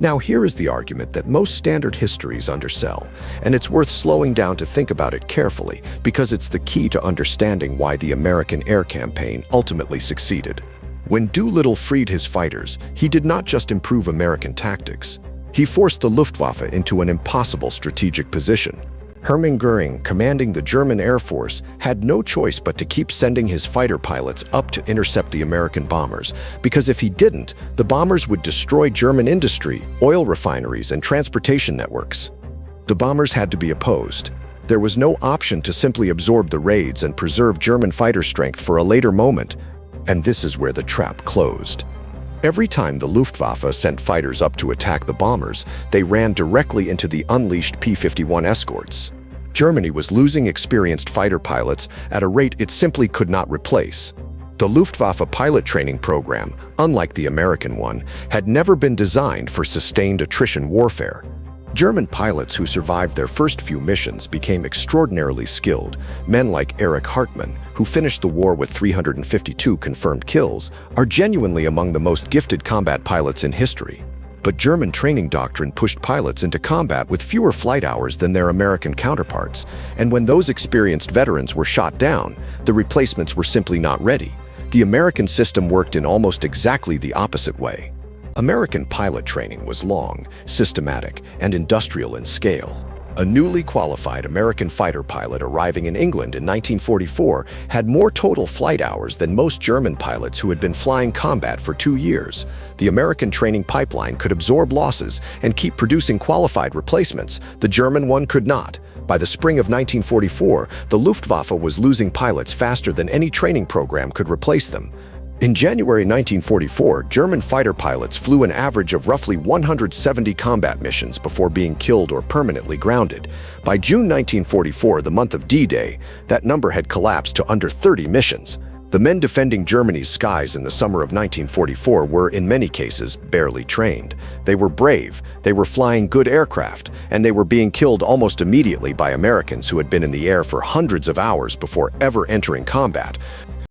Now here is the argument that most standard histories undersell, and it's worth slowing down to think about it carefully because it's the key to understanding why the American air campaign ultimately succeeded. When Doolittle freed his fighters, he did not just improve American tactics. He forced the Luftwaffe into an impossible strategic position. Hermann Göring, commanding the German Air Force, had no choice but to keep sending his fighter pilots up to intercept the American bombers, because if he didn't, the bombers would destroy German industry, oil refineries, and transportation networks. The bombers had to be opposed. There was no option to simply absorb the raids and preserve German fighter strength for a later moment, and this is where the trap closed. Every time the Luftwaffe sent fighters up to attack the bombers, they ran directly into the unleashed P-51 escorts. Germany was losing experienced fighter pilots at a rate it simply could not replace. The Luftwaffe pilot training program, unlike the American one, had never been designed for sustained attrition warfare. German pilots who survived their first few missions became extraordinarily skilled. Men like Erich Hartmann, who finished the war with 352 confirmed kills, are genuinely among the most gifted combat pilots in history. But German training doctrine pushed pilots into combat with fewer flight hours than their American counterparts, and when those experienced veterans were shot down, the replacements were simply not ready. The American system worked in almost exactly the opposite way. American pilot training was long, systematic, and industrial in scale. A newly qualified American fighter pilot arriving in England in 1944 had more total flight hours than most German pilots who had been flying combat for 2 years. The American training pipeline could absorb losses and keep producing qualified replacements. The German one could not. By the spring of 1944, the Luftwaffe was losing pilots faster than any training program could replace them. In January 1944, German fighter pilots flew an average of roughly 170 combat missions before being killed or permanently grounded. By June 1944, the month of D-Day, that number had collapsed to under 30 missions. The men defending Germany's skies in the summer of 1944 were, in many cases, barely trained. They were brave, they were flying good aircraft, and they were being killed almost immediately by Americans who had been in the air for hundreds of hours before ever entering combat.